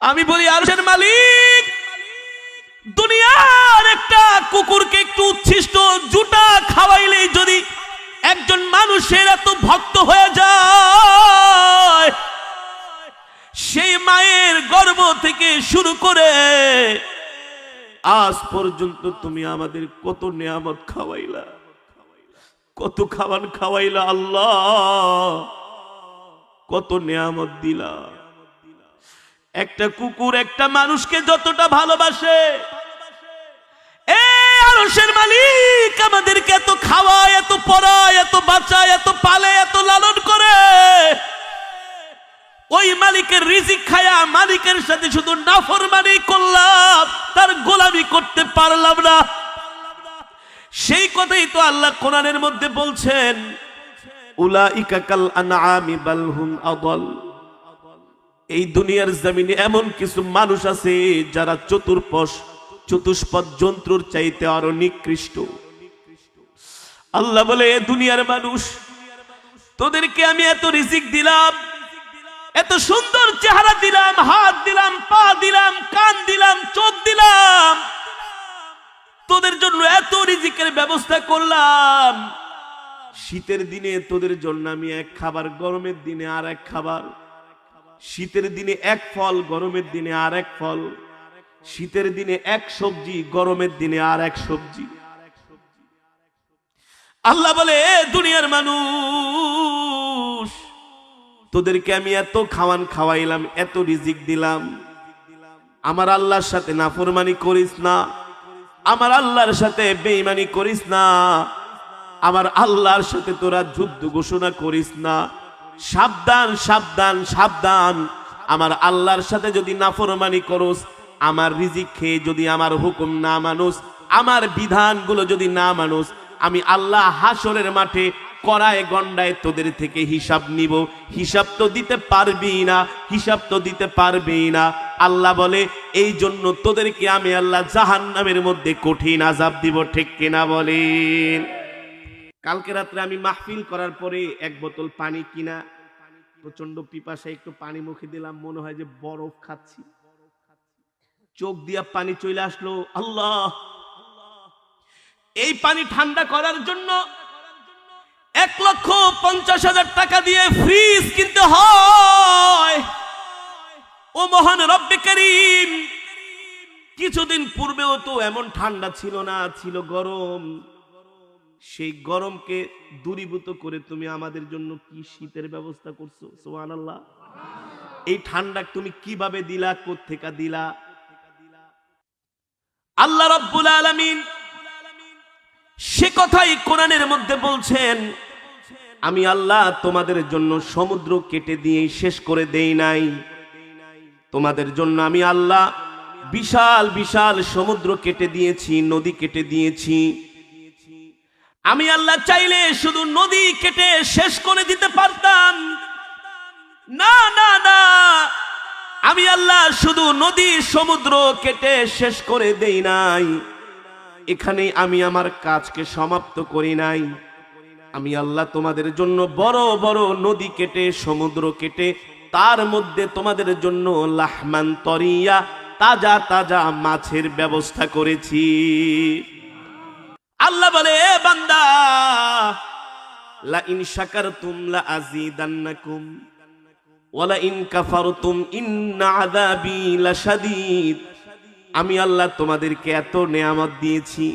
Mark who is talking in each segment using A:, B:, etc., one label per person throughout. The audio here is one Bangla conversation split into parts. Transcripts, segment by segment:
A: আমি বলি আরশের মালিক দুনিয়ার একটা কুকুরকে একটু উচ্ছিষ্ট জুতা খাওয়াইলেই যদি একজন মানুষের এত ভক্ত হয়ে যায়, সেই মায়ের গর্ভ থেকে শুরু করে আজ পর্যন্ত তুমি আমাদের কত নিয়ামত খাওয়াইলা, কত খাবার খাওয়াইলা আল্লাহ, কত নিয়ামত দিলা। একটা কুকুর একটা মানুষকে যতটা ভালোবাসে, আরশের মালিক আমাদেরকে এত খাওয়ায়, এত পড়ায়, এত বাঁচায়, এত পালে, এত লালন করে, ওই মালিকের রিজিক খায়া মালিকের সাথে শুধু নাফরমানি করলাম, তার গোলামি করতে পারলাম না। সেই কথাই তো আল্লাহ কোরআনের মধ্যে বলছেন, উলাইকা কাল আনআমি বাল হুম আদাল। এই দুনিয়ার জমিনে এমন কিছু মানুষ আছে যারা চতুষ্পদ জন্তুর চাইতে আরো নিকৃষ্ট। আল্লাহ বলে, এ দুনিয়ার মানুষ, তোদেরকে আমি এত রিজিক দিলাম, এত সুন্দর চেহারা দিলাম, হাত দিলাম, পা দিলাম, কান দিলাম, চোখ দিলাম, তোদের জন্য এত রিজিকের ব্যবস্থা করলাম। শীতের দিনে তোদের জন্য আমি এক খাবার, গরমের দিনে আর এক খাবার, শীতের দিনে এক ফল, গরমের দিনে আর এক ফল, শীতের দিনে এক সবজি, গরমের দিনে আর এক সবজি। আল্লাহ বলে, দুনিয়ার মানুষ, তোদেরকে আমি এত খাওয়াইলাম, এত রিজিক দিলাম, আমার আল্লাহর সাথে নাফরমানি করিস না, আমার আল্লাহর সাথে বেঈমানি করিস না, আমার আল্লাহর সাথে তোরা যুদ্ধ ঘোষণা করিস না। সাবধান সাবধান সাবধান, আমার আল্লাহর সাথে যদি নাফরমানি করস, আমার রিজিক খেয়ে যদি আমার হুকুম না মানুষ, আমার বিধানগুলো যদি না মানুষ, আমি আল্লাহ হাসরের মাঠে কড়ায় গন্ডায় তোদের থেকে হিসাব নিব। হিসাব তো দিতে পারবি না, হিসাব তো দিতে পারবি না। আল্লাহ বলে, এই জন্য তোদেরকে আমি আল্লাহ জাহান্নামের মধ্যে কঠিন আযাব দিব। ঠিক কিনা বলেন? কালকে রাত্রে আমি মাহফিল করার পরে এক বোতল পানি কিনা, প্রচন্ড পিপাসায় একটু পানি মুখে দিলাম, মনে হয় যে বরফ খাচ্ছি, চোখ দিয়া পানি চলে আসলো। আল্লাহ, এই পানি ঠান্ডা করার জন্য 1,50,000 টাকা দিয়ে ফ্রিজ কিনতে হয়। ও মহান রব্বে করিম, কিছুদিন পূর্বেও তো এমন ঠান্ডা ছিল না, ছিল গরম। সেই গরমকে দূরীভূত করে তুমি আমাদের জন্য কি শীতের ব্যবস্থা করছো। সুবহানাল্লাহ। এই ঠান্ডা তুমি কিভাবে দিলা, কোত্থেকে দিলা? আল্লাহ রাব্বুল আলামিন সে কথাই কোরআনের মধ্যে বলছেন, আমি আল্লাহ তোমাদের জন্য সমুদ্র কেটে দিয়ে শেষ করে দেই নাই। তোমাদের জন্য আমি আল্লাহ বিশাল বিশাল সমুদ্র কেটে দিয়েছি, নদী কেটে দিয়েছি। আমি আল্লাহ চাইলে শুধু নদী কেটে শেষ করে দিতে পারতাম। না না না, আমি আল্লাহ শুধু নদী সমুদ্র কেটে শেষ করে দেই নাই, এখানেই আমি আমার কাজকে সমাপ্ত করি নাই। আমি আল্লাহ তোমাদের জন্য বড় বড় নদী কেটে, সমুদ্র কেটে, তার মধ্যে তোমাদের জন্য লাহমান তরিয়া, তাজা তাজা মাছের ব্যবস্থা করেছি। আল্লাহ বলে, বান্দা, লা ইন শাকারতুম লা আযীদান্নাকুম ওয়া লা ইন কাফারতুম ইন্না আযাবি লাশাদীদ। আমি আল্লাহ তোমাদেরকে এত নেয়ামত দিয়েছি,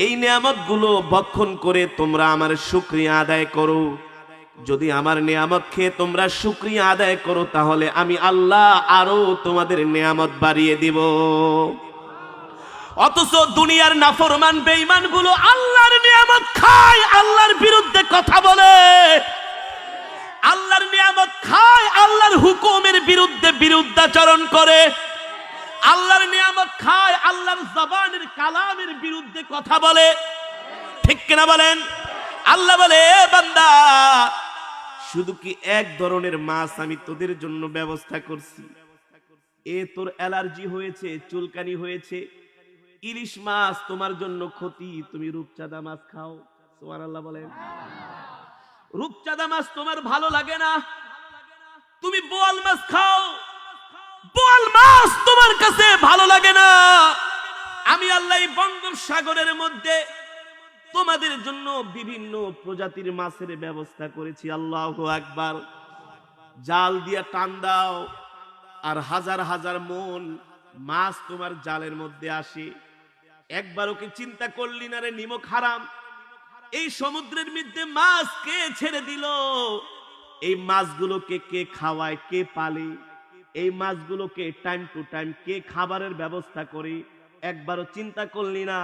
A: এই নেয়ামতগুলো ভক্ষণ করে তোমরা আমার শুকরিয়া আদায় করো। যদি আমার নেয়ামত খেয়ে তোমরা শুকরিয়া আদায় করো, তাহলে আমি আল্লাহ আরো তোমাদের নেয়ামত বাড়িয়ে দিব। অথচ দুনিয়ার নাফরমান বেঈমান গুলো আল্লাহর নিয়ামত খায়, আল্লাহর বিরুদ্ধে কথা বলে, আল্লাহর নিয়ামত খায়, আল্লাহর হুকুমের বিরুদ্ধে বিরুদ্ধাচরণ করে, আল্লাহর নিয়ামত খায়, আল্লাহর জবানের কালামের বিরুদ্ধে কথা বলে। ঠিক কিনা বলেন? আল্লাহ বলে, বান্দা, শুধু কি এক ধরনের মাছ আমি তোদের জন্য ব্যবস্থা করছি, এ তোর অ্যালার্জি হয়েছে, চুলকানি হয়েছে, ইলিশ মাছ তোমার জন্য ক্ষতি, তুমি রূপচাঁদা মাছ খাও। সুবহানাল্লাহ বলেন। রূপচাঁদা মাছ তোমার ভালো লাগে না, তুমি বোয়াল মাছ খাও। বোয়াল আমার কাছে ভালো লাগে না। আমি আল্লাহ এই বঙ্গোপসাগরের মধ্যে তোমাদের জন্য বিভিন্ন প্রজাতির মাছের ব্যবস্থা করেছি। আল্লাহু আকবার। জাল দিয়া টান দাও আর হাজার হাজার মন মাছ তোমার জালের মধ্যে আসে। একবারও কি চিন্তা করলি না রে নিমক হারাম, এই সমুদ্রের মধ্যে মাছ কে ছেড়ে দিল? এই মাছগুলোকে কে খাওয়ায়, কে পালে? এই মাছগুলোকে টাইম টু টাইম কে খাবারের ব্যবস্থা করে? একবারও চিন্তা করলি না?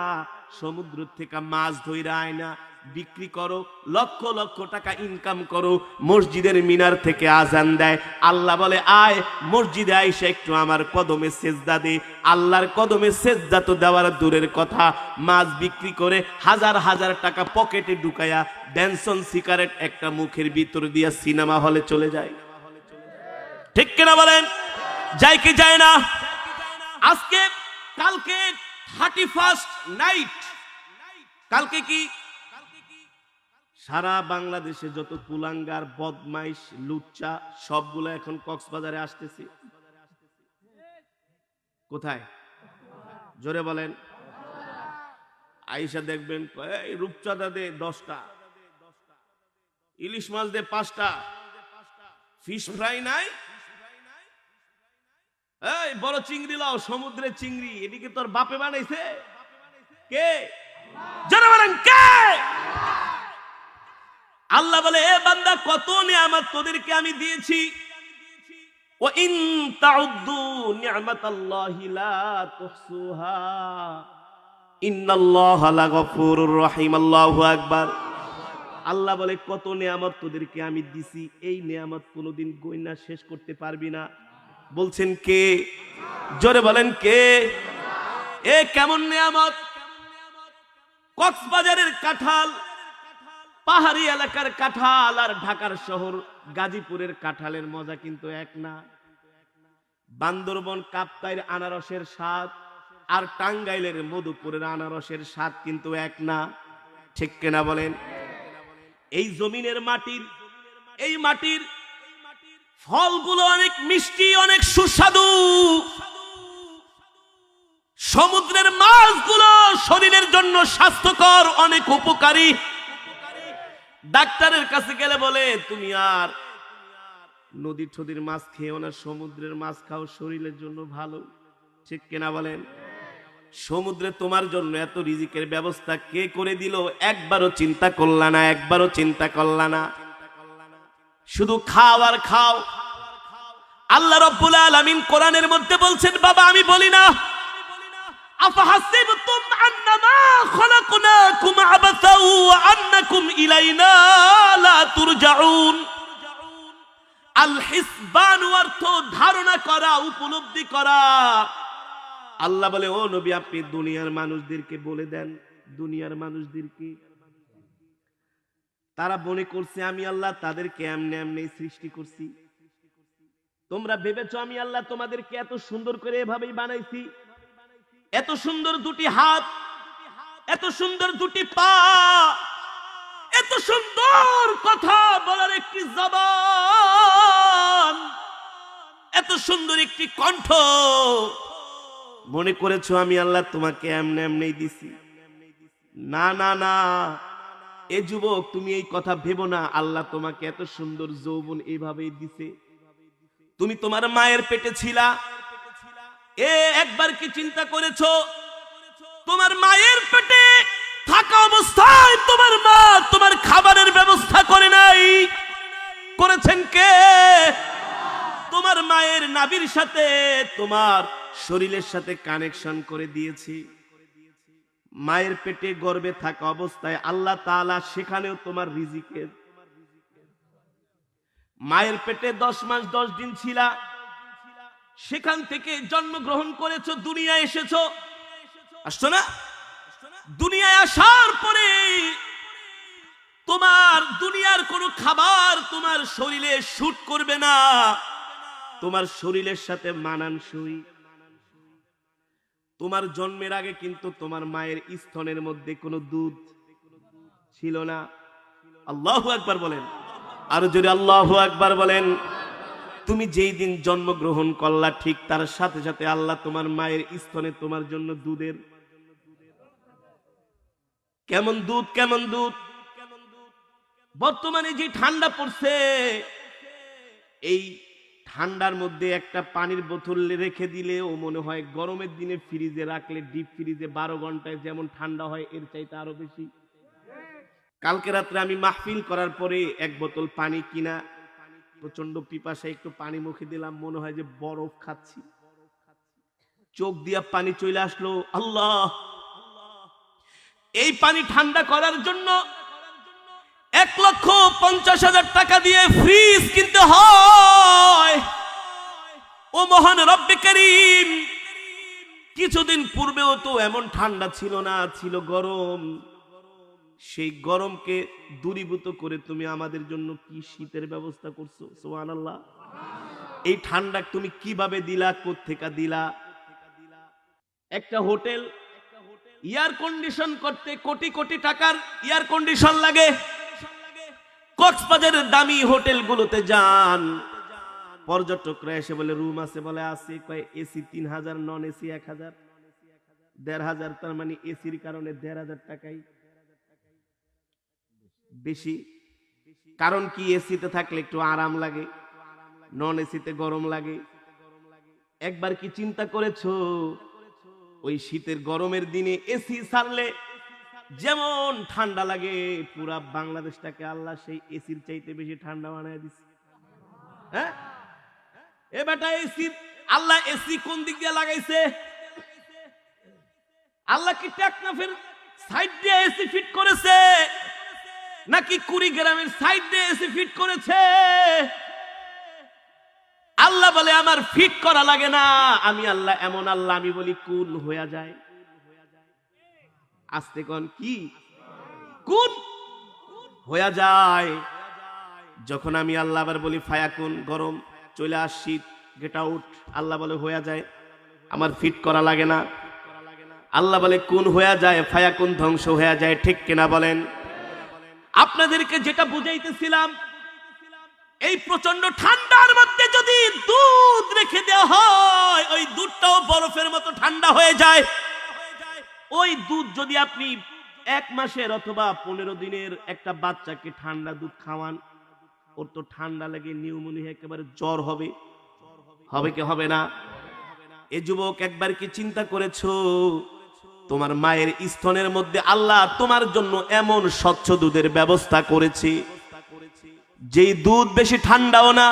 A: সমুদ্র থেকে মাছ ধইরা আয় না, বিক্রি করো, লক্ষ লক্ষ টাকা ইনকাম করো, মসজিদের মিনার থেকে আজান দেয়, আল্লাহ বলে আয় মসজিদে আইসা একটু আমার কদমে সেজদা দে। আল্লাহর কদমে সেজদা তো দেওয়ার দূরের কথা, মাছ বিক্রি করে হাজার হাজার টাকা পকেটে ঢুকায়া ড্যানসন সিগারেট একটা মুখের ভিতর দিয়া সিনেমা হলে চলে যায়। ঠিক কিনা বলেন? যায় কি যায় না? আজকে কালকে 31st নাইট, কালকে কি সারা বাংলাদেশে যত কুলাঙ্গার বদমাইশ লুচ্চা সবগুলো এখন কক্সবাজারে আসতেছে। কোথায়? জোরে বলেন। আইসা দেখবেন এই রূপচাঁদা দে 10টা, ইলিশ মাছ দে 5টা, ফিশ ফ্রাই নাই, এই বড় চিংড়ি লাও, সমুদ্রের চিংড়ি। এদিকে তোর বাপে বানাইছে? কে? জোরে বলেন কে? আল্লাহ বলে এ বান্দা কত নিয়ামত তোদেরকে আমি দিয়েছি। ওয়া ইন তাউদ্দু নি'মাতাল্লাহি লা তুহসুহা ইন্নাল্লাহা লাগফুরুর রহিম। আল্লাহু আকবার। আল্লাহ বলে কত নিয়ামত তোদেরকে আমি দিছি, এই নিয়ামত কোনোদিন গয়না শেষ করতে পারবি না। বলছেন কে? জোরে বলেন কে? এ কেমন নিয়ামত? কক্সবাজারের কাঁঠাল, পাহাড়ি এলাকার কাঁঠাল আর ঢাকার শহর গাজীপুরের কাঁঠালের মজা কিন্তু এক না। বান্দরবন কাপ্তাইয়ের আনারসের স্বাদ আর টাঙ্গাইলের মধুপুরের আনারসের স্বাদ কিন্তু এক না। ঠিক কিনা বলেন? এই জমিনের মাটির, এই মাটির ফলগুলো অনেক মিষ্টি, অনেক সুস্বাদু। সমুদ্রের মাছগুলো শরীরের জন্য স্বাস্থ্যকর, অনেক উপকারী। ডাক্তারের কাছে গেলে বলে তুমি আর নদী ঠদির মাছ খেও না, সমুদ্রের মাছ খাও, শরীরের জন্য ভালো। ঠিক কিনা বলেন? সমুদ্রে তোমার জন্য এত রিজিকের ব্যবস্থা কে করে দিল? একবারও চিন্তা করলা না, একবারও চিন্তা করলা না। শুধু খাও আর খাও। আল্লাহ রাব্বুল আলামিন কোরআনের মধ্যে বলছেন, বাবা আমি বলি না আফাহাসিবতুম আন্নামা খলাকনাকুম আবাসা ওয়া আন্নাকুম ইলাইনা লা তুরজাউন। আল হিসবান অর্থ ধারণা করা, উপলব্ধি করা। আল্লাহ বলে ও নবী আপনি দুনিয়ার মানুষদেরকে বলে দেন, দুনিয়ার মানুষদেরকে তারা মনে করছে আমি আল্লাহ তাদেরকে এমনি এমনি সৃষ্টি করছি। তোমরা ভেবেছো আমি আল্লাহ তোমাদেরকে এত সুন্দর করে এভাবেই বানাইছি? এত সুন্দর দুটি হাত, এত সুন্দর দুটি পা, এত সুন্দর কথা বলার একটি জবান, এত সুন্দর একটি কণ্ঠ, মনে করেছো আমি আল্লাহ তোমাকে এমনি এমনি দিছি? না না না, এ যুবক তুমি এই কথা ভেবো না। আল্লাহ তোমাকে এত সুন্দর যৌবন এইভাবেই দিছে। তুমি তোমার মায়ের পেটে ছিলা, এ একবার কি চিন্তা করেছো তোমার মায়ের পেটে থাকা অবস্থায় তোমার মা তোমার খাবারের ব্যবস্থা করে নাই? করেছেন কে? তোমার মায়ের নাভির সাথে তোমার শরীরের সাথে কানেকশন করে দিয়েছি। মায়ের পেটে গর্ভে থাকা অবস্থায় আল্লাহ তাআলা সেখানেও তোমার রিজিকের, মায়ের পেটে 10 মাস 10 দিন ছিলা, সেখান থেকে জন্মগ্রহণ করেছো, দুনিয়ায় এসেছো। আসছো না? দুনিয়ায় আসার পরে তোমার দুনিয়ার কোনো খাবার তোমার শরীরে শুট করবে না, তোমার শরীরের সাথে মানানসই। তোমার জন্মের আগে কিন্তু তোমার মায়ের স্তনের মধ্যে কোনো দুধ ছিল না। আল্লাহু আকবার বলেন, আর যদি আল্লাহু আকবার বলেন। তুমি যেই দিন জন্মগ্রহণ করলা ঠিক তার সাথে সাথে আল্লাহ তোমার মায়ের স্তনে তোমার জন্য দুধের কেমন দুধ কেমন দুধ। বর্তমানে যে ঠান্ডা পড়ছে, এই ঠান্ডার মধ্যে একটা পানির বোতল রেখে দিলেও মনে হয় গরমের দিনে ফ্রিজে রাখলে ডিপ ফ্রিজে 12 ঘন্টায় যেমন ঠান্ডা হয় এর চাইতে আরো বেশি। কালকে রাত্রে আমি মাহফিল করার পরে এক বোতল পানি কিনা প্রচন্ড পিপাসায় একটু পানি মুখে দিলাম, মনে হয় যে বরফ খাচ্ছি, চোখ দিয়া পানি চলে আসলো। আল্লাহ, এই পানি ঠান্ডা করার জন্য 1,50,000 টাকা দিয়ে ফ্রিজ কিনতে হয়। ও মহান রব্বে করিম, কিছুদিন পূর্বেও তো এমন ঠান্ডা ছিল না, ছিল গরম। সেই গরমকে দূরীভূত করে তুমি আমাদের জন্য কি শীতের ব্যবস্থা করছো, সুবহানাল্লাহ। এই ঠান্ডা তুমি কিভাবে দিলা, কোত্থেকে দিলা? একটা হোটেল এয়ার কন্ডিশন করতে কোটি কোটি টাকার এয়ার কন্ডিশন লাগে। কক্সবাজারের দামি হোটেলগুলোতে যান, পর্যটকরা এসে বলে রুম আছে, বলে আছে, কয় এসি 3000, নন এসি 1000, 1500, তার মানে এসির কারণে 1500 টাকাই বেশি। কারণ কি, এসিতে থাকলে একটু আরাম লাগে, নন এসিতে গরম লাগে। একবার কি চিন্তা করেছো ওই শীতের গরমের দিনে এসি ছাড়লে যেমন ঠান্ডা লাগে, পুরা বাংলাদেশটাকে আল্লাহ সেই এসির চাইতে বেশি ঠান্ডা বানায় দিচ্ছে। হ্যাঁ, এ বেটা, এসি আল্লাহ এসি কোন দিক দিয়ে লাগাইছে? আল্লাহ কি টেকনাফের সাইড দিয়ে এসি ফিট করেছে নাকি কুড়িগ্রামের সাইড দিয়ে এসি ফিট করেছে? আল্লাহ বলে আমার ফিট করা লাগে না, আমি আল্লাহ এমন আল্লাহ, আমি বলি কুন হয়ে যায়। আস্তে কোন কি কুন হয়ে যায়। যখন আমি আল্লাহ আবার বলি ফায়াকুন, গরম চলে আস, শীত গেট আউট, আল্লাহ বলে হয়ে যায়, আমার ফিট করা লাগে না। আল্লাহ বলে কুন হয়ে যায়, ফায়াকুন ধ্বংস হয়ে যায়। ঠিক কিনা বলেন? আপনাদেরকে যেটা বুঝাইতেছিলাম, এই প্রচন্ড ঠান্ডার মধ্যে যদি দুধ রেখে দেওয়া হয়, ওই দুধটাও বরফের মতো ঠান্ডা হয়ে যায়। ওই দুধ যদি আপনি 1 মাসের অথবা 15 দিনের একটা বাচ্চাকে ঠান্ডা দুধ খাওয়ান, ওর তো ঠান্ডা লাগে, নিউমোনিয়া, একেবারে জ্বর হবে। হবে কি হবে না? এ যুবক, একবার কি চিন্তা করেছো তোমার মায়ের স্তনের মধ্যে আল্লাহ তোমার জন্য এমন স্বচ্ছ দুধের ব্যবস্থা করেছে, যেই দুধ বেশি ঠান্ডাও না,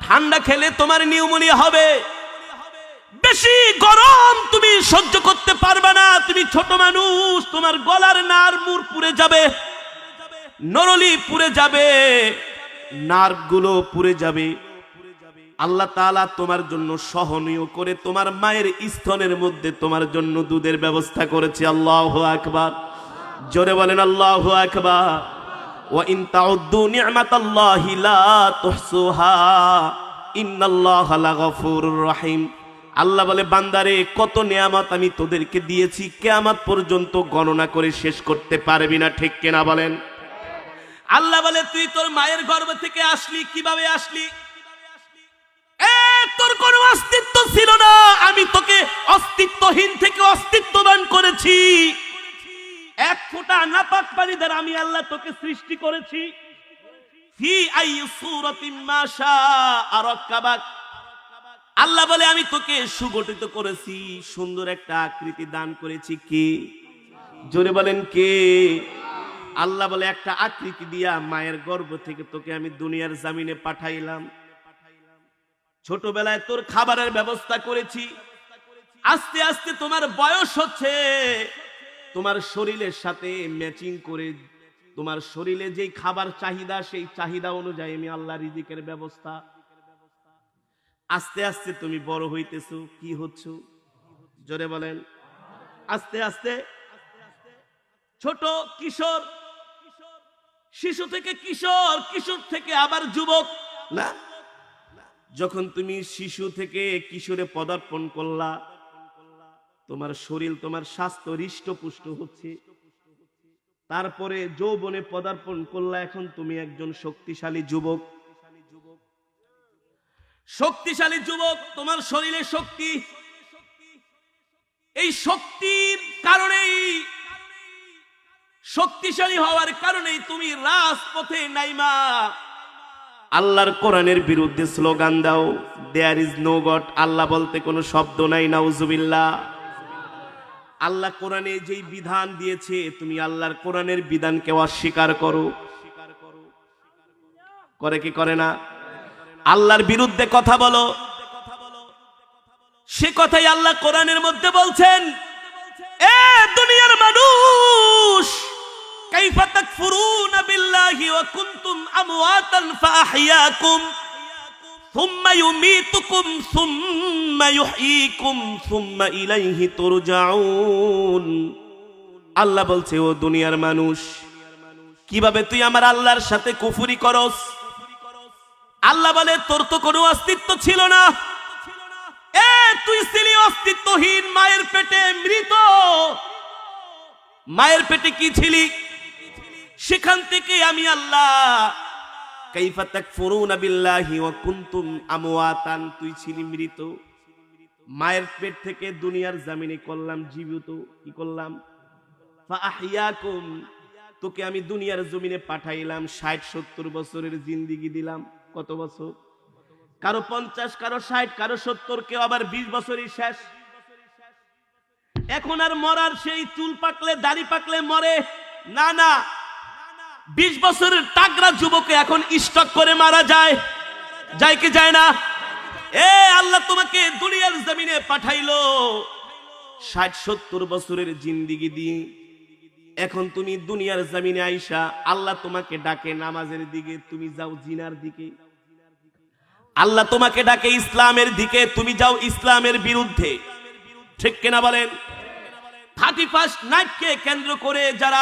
A: ঠান্ডা খেলে তোমার নিউমোনিয়া হবে, বেশি গরম তুমি সহ্য করতে পারবে না, তুমি ছোট মানুষ, তোমার গলার নার্ভ মুর পুড়ে যাবে, নরলি পুড়ে যাবে, নার্ভ গুলো পুড়ে যাবে। আল্লাহ তাআলা তোমার জন্য সহনীয় করে তোমার মায়ের স্তনের মধ্যে তোমার জন্য দুধের ব্যবস্থা করেছে। আল্লাহু আকবার, জোরে বলেন আল্লাহু আকবার। ওয়া ইন তাউদ্দু নি'মাতাল্লাহি লা তুহসুহা ইন্নাল্লাহা লাগফুরুর রহিম। আল্লাহ বলে, বান্দারে, কত নিয়ামত আমি তোদেরকে দিয়েছি, কিয়ামত পর্যন্ত গণনা করে শেষ করতে পারবি না। ঠিক কিনা বলেন? আল্লাহ বলে, তুই তোর মায়ের গর্ভ থেকে আসলি, কিভাবে আসলি? তোর কোনো অস্তিত্ব ছিল না, আমি তোকে অস্তিত্বহীন থেকে অস্তিত্ব দান করেছি। 1 ফোঁটা নাপাক পানি দ্বারা আমি আল্লাহ তোকে সৃষ্টি করেছি। ফি আইয়ি সূরাতিন মা শাআ রাক্কাবাক। আল্লাহ বলে, আমি তোকে সুগঠিত করেছি, সুন্দর একটা আকৃতি দান করেছি। কে? জোরে বলেন কে? আল্লাহ বলে, একটা আকৃতি দিয়া মায়ের গর্ভ থেকে তোকে আমি দুনিয়ার জমিনে পাঠাইলাম। ছোটবেলায় তোর খাবারের ব্যবস্থা করেছি, আস্তে আস্তে তোমার বয়স হচ্ছে, তোমার শরীরের সাথে ম্যাচিং করে তোমার শরীরে যেই খাবার চাহিদা, সেই চাহিদা অনুযায়ী আমি আল্লাহ রিজিকের ব্যবস্থা। আস্তে আস্তে তুমি বড় হইতেছো, কি হচ্ছ? জোরে বলেন। আস্তে আস্তে ছোট কিশোর, শিশু থেকে কিশোর, কিশোর থেকে আবার যুবক। না, যখন তুমি শিশু থেকে কিশোরে পদার্পণ করলা, তোমার শরীর, তোমার স্বাস্থ্য হৃষ্টপুষ্ট হচ্ছে। তারপরে যৌবনে পদার্পণ করলা, এখন তুমি একজন শক্তিশালী যুবক। শক্তিশালী যুবক, তোমার শরীরে শক্তি, এই শক্তির কারণেই, শক্তিশালী হওয়ার কারণেই তুমি রাজপথে নাইমা আল্লাহর কোরআনের বিরুদ্ধে স্লোগান দাও, দেয়ার ইজ নো গড, আল্লাহ বলতে কোনো শব্দ নাই, নাউজুবিল্লাহ। আল্লাহ কোরআনে যেই বিধান দিয়েছে, তুমি আল্লাহর কোরআনের বিধানকে অস্বীকার করো, করে কি করে না? আল্লাহর বিরুদ্ধে কথা বলো, সে কথাই আল্লাহ কোরআনের মধ্যে বলছেন, এ দুনিয়ার মানুষ, কাইফা তাকফুরুনা বিল্লাহি ওয়া কুনতুম আমওয়াতান ফাআহইয়াকুম সুম্মা ইউমীতুকুম সুম্মা ইউহয়ীকুম সুম্মা ইলাইহি তুরজাউন। আল্লাহ বলছে, ও দুনিয়ার মানুষ, কিভাবে তুই আমার আল্লাহর সাথে কুফরি করস? আল্লাহ বলে, তোর তো কোনো অস্তিত্ব ছিল না, তুই ছিলি অস্তিত্বহীন, মায়ের পেটে মৃত। মায়ের পেটে কি ছিলি? সেখান থেকে আমি আল্লাহ, কাইফা তাকফুরুনা বিল্লাহি ওয়া কুনতুম আমওয়াতান, তুই ছিলি মৃত, মায়ের পেট থেকে দুনিয়ার জমিনে করলাম জীবিত, কি করলাম? ফাআহইয়াকুম, তোকে আমি দুনিয়ার জমিনে পাঠাইলাম, 60-70 বছরের জিন্দেগি দিলাম। কত বছর? কারো 50, কারো 60, কারো 70, কেউ আবার 20 বছরই শেষ। এখন আর মরার সেই চুল পাকলে দাড়ি পাকলে মরে না, না, 20 বছরের টাকরা যুবকে এখন স্টক করে মারা যায়, যায় কি যায় না? আল্লাহ তোমাকে দুনিয়ার জমিনে পাঠাইলো 60-70 বছরের জিন্দেগি দিয়ে, এখন তুমি দুনিয়ার জমিনে আইসা আল্লাহ তোমাকে ডাকে নামাজের দিকে, তুমি যাও জিনার দিকে। আল্লাহ তোমাকে ডাকে ইসলামের দিকে, তুমি যাও ইসলামের বিরুদ্ধে, ঠিক কিনা বলেন? 31 নাইটকে কেন্দ্র করে যারা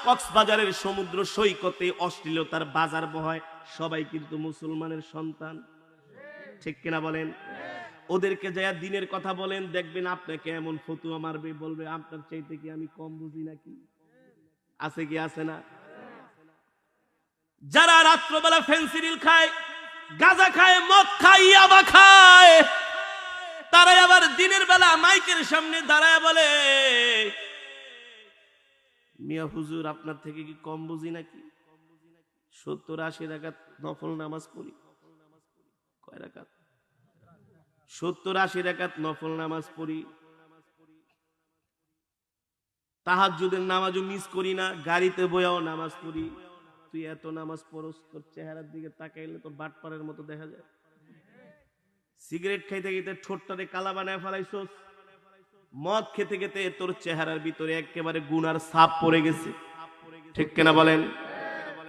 A: কক্সবাজারের সমুদ্র সৈকতে অশ্লীলতার বাজার বহায়, সবাই কিন্তু মুসলমানের সন্তান, ঠিক কিনা বলেন? ওদেরকে যায়া দিনের কথা বলেন, দেখবেন আপনাকে এমন ফতুয়া মারবে, বলবে আপনার চাইতে কি আমি কম বুঝি নাকি? আছে কি আছে না? যারা রাত্রবেলা ফেন্সিডিল খায়, গাঁজা খায়, মদ খায়, ইয়াবা খায়, তারা আবার দিনের বেলা মাইকের সামনে দাঁড়ায় বলে, মিয়া হুজুর আপনার থেকে কি কম বুঝি নাকি? 70-80 রাকাত নফল নামাজ পড়ি। কয় রাকাত? 70-80 রাকাত নফল নামাজ পড়ি, তাহাজ্জুদের নামাজও মিস করি না, গাড়িতে বয়াও নামাজ পড়ি। তুই এত নামাজ পড়স, তোর চেহারার দিকে তাকাইলে তো বাটপাড়ের মতো দেখা যায়। সিগারেট খাইতে খাইতে ঠোঁটটারে কালা বানায় ফেলাইছস, মদ খেতে খেতে তোর চেহারার ভিতরে একেবারে গুনার ছাপ পড়ে গেছে, ঠিক কিনা বলেন?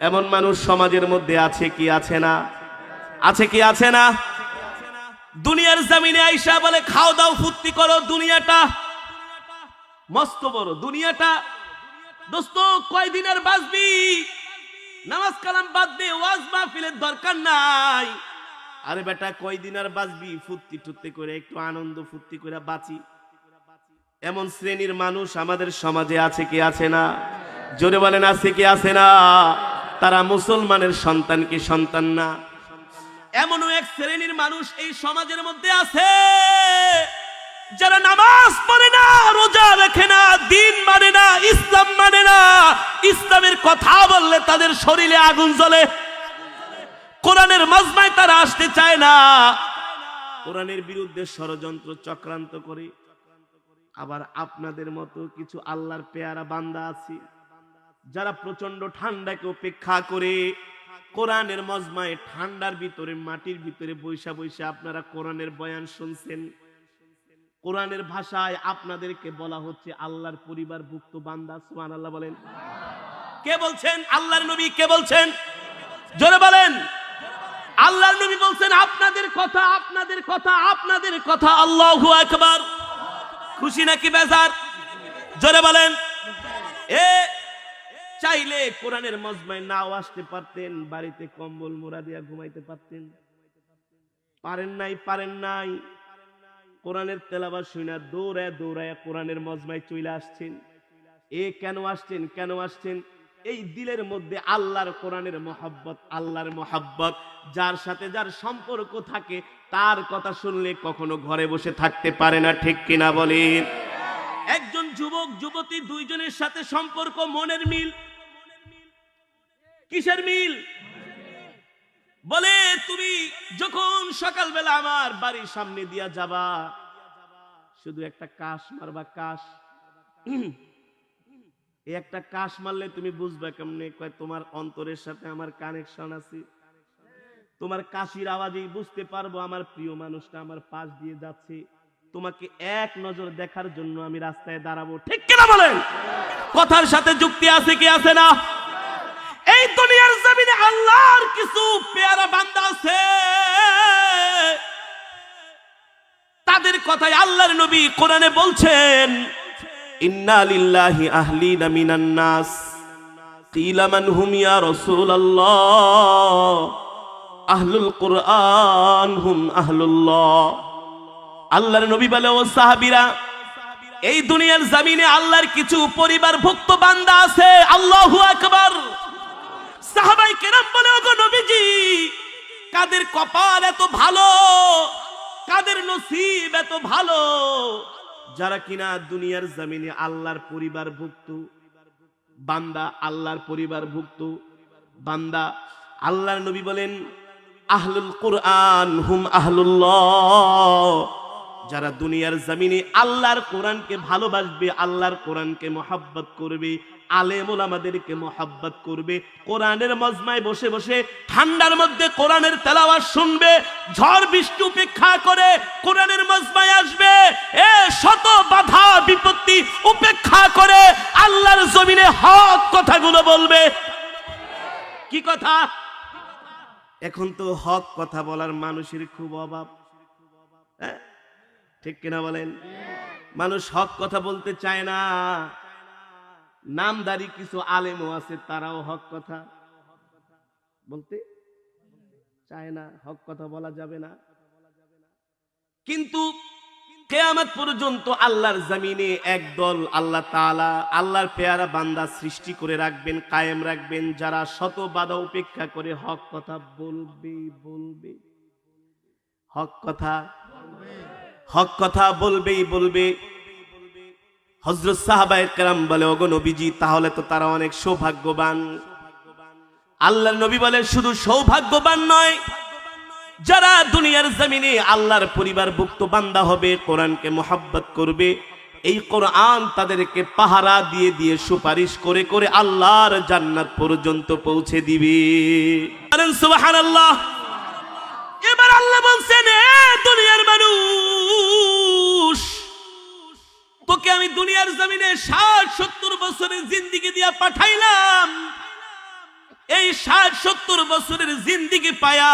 A: এমন মানুষ সমাজের মধ্যে আছে কি আছে না? আছে কি আছে না? দুনিয়ার জমিনে আইসা বলে খাও দাও ফুর্তি করো, দুনিয়াটা মস্ত বড়, দুনিয়াটা দোস্ত কয়দিন আর বাঁচবি? নামাজ কালাম বাদ দে, ওয়াজ মাহফিলের দরকার নাই। আরে বেটা কয়দিন আর বাঁচবি? ফুর্তি টুর্তি করে একটু আনন্দ ফুর্তি করে বাঁচি। এমন শ্রেণীর মানুষ আমাদের সমাজে আছে কি আছে না? জোরে বলেন আছে কি আছে না? তারা মুসলমানের সন্তান কি সন্তান না? এমনও এক শ্রেণীর মানুষ এই সমাজের মধ্যে আছে যারা নামাজ পড়ে না, রোজা রাখে না, দিন মানে না, ইসলাম মানে না, ইসলামের কথা বললে তাদের শরীরে আগুন জ্বলে, কোরআনের মাজমায় তারা আসতে চায় না, কোরআনের বিরুদ্ধে ষড়যন্ত্র চক্রান্ত করে। আবার আপনাদের মতো কিছু আল্লাহর পেয়ারা বান্দা আছে যারা প্রচন্ড ঠান্ডাকে উপেক্ষা করে কোরআনের মজমায় ঠান্ডার ভিতরে মাটির ভিতরে বৈশা বৈশা আপনারা কোরআনের বয়ান শুনছেন। কোরআনের ভাষায় আপনাদেরকে বলা হচ্ছে আল্লাহর পরিবারভুক্ত বান্দা। সুবহানাল্লাহ বলেন। কে বলছেন? আল্লাহর নবী। কে বলছেন? জোরে বলেন। আল্লাহর নবী বলছেন আপনাদের কথা, আপনাদের কথা, আপনাদের কথা। আল্লাহু আকবার। খুশি নাকি বেজার? জোরে বলেন। চাইলে কোরআনের মজমায় নাও আসতে পারতেন, বাড়িতে কম্বল মোড়া দিয়া ঘুমাইতে পারতেন, পারেন নাই, পারেন নাই। কোরআনের তেলাওয়াত শুনে দৌড়ায় দৌড়ায় কোরআনের মজমায় চলে আসছেন। কেন আসছেন? কেন আসছেন? এই দিলের মধ্যে আল্লাহর কোরআনের মহব্বত, আল্লাহর মহব্বত, যার সাথে যার সম্পর্ক থাকে তার কথা শুনলে কখনো ঘরে বসে থাকতে পারে না, ঠিক কিনা বলেন? একজন যুবক যুবতী দুইজনের সাথে সম্পর্ক মনের মিল। কিসের মিল? বলে তুমি যখন সকালবেলা আমার বাড়ির সামনে দিয়া যাবা, শুধু একটা কাশ মারবা, কাশ, এই একটা কাশ মারলে তুমি বুঝবা কেমনে, কয় তোমার অন্তরের সাথে আমার কানেকশন আছে। তোমার কাশির আওয়াজেই বুঝতে পারবো আমার প্রিয় মানুষটা আমার পাশ দিয়ে যাচ্ছে, তোমাকে এক নজর দেখার জন্য আমি রাস্তায় দাঁড়াবো, ঠিক কিনা বলেন? কথার সাথে যুক্তি আছে কি আছে না? এই দুনিয়ার জমিনে আল্লাহর কিছু পেয়ারা বান্দা আছে, তাদের কথাই আল্লাহর নবী কোরআনে বলছেন, ইন্না লিল্লাহি আহলিনা মিনান নাস কিলা মান হুম ইয়া রাসূলুল্লাহ আহলুল কুরআন হুম আহলুল্লাহ। আল্লাহর নবী বলে, ও সাহাবীরা, এই দুনিয়ার জমিনে আল্লাহর কিছু পরিবারভুক্ত বান্দা আছে। আল্লাহু আকবার। সাহাবায়ে কেরাম বলে, ওগো নবীজি, কাদের কপাল এত ভালো, কাদের নসিব এত ভালো, যারা কিনা দুনিয়ার জমিনে আল্লাহর পরিবারভুক্ত বান্দা, আল্লাহর পরিবারভুক্ত বান্দা। আল্লাহর নবী বলেন, আহলুল কুরআন হুম আহলুল্লাহ, যারা দুনিয়ার জমিনে আল্লাহর কোরআনকে ভালোবাসবে, আল্লাহর কোরআনকে মহব্বত করবে, আলেম ওলামাদেরকে মহব্বত করবে, কোরআনের মজমায় বসে বসে ঠান্ডার মধ্যে কোরআনের তেলাওয়াত শুনবে, ঝড় বৃষ্টি উপেক্ষা করে কোরআনের মজমায় আসবে, এ শত বাধা বিপত্তি উপেক্ষা করে আল্লাহর জমিনে হক কথাগুলো বলবে। কি কথা? এখন তো হক কথা বলার মানুষের খুব অভাব, ঠিক কিনা বলেন? মানুষ হক কথা বলতে চায় না। নামদারি কিছু আলেমও আছে, তারাও হক কথা বলতে চায় না, হক কথা বলা যাবে না। কিন্তু কিয়ামত পর্যন্ত আল্লাহর জমিনে একদল আল্লাহ তাআলা আল্লাহর পেয়ারা বান্দা সৃষ্টি করে রাখবেন, কায়েম রাখবেন, যারা শত বাধা উপেক্ষা করে হক কথা বলবে, বলবে হক কথা, হক কথা বলবেই বলবে। হযরত সাহাবায়ে কেরাম বলে, ওগো নবীজি, তাহলে তো তারা অনেক সৌভাগ্যবান। আল্লাহর নবী বলে, শুধু সৌভাগ্যবান নয়, যারা দুনিয়ার জমিনে আল্লাহর পরিবারভুক্ত বান্দা হবে, কোরআনকে মহব্বত করবে, এই কোরআন তাদেরকে পাহারা দিয়ে দিয়ে সুপারিশ করে করে আল্লাহর জান্নাত পর্যন্ত পৌঁছে দিবে। সুবহানাল্লাহ। এবার আল্লাহ বলছেন, এ দুনিয়ার মানুষ, তোকে আমি দুনিয়ার জমিনে 60-70 বছরের জিন্দেগি দিয়া পাঠাইলাম। এই 60-70 বছরের জিন্দেগি পায়া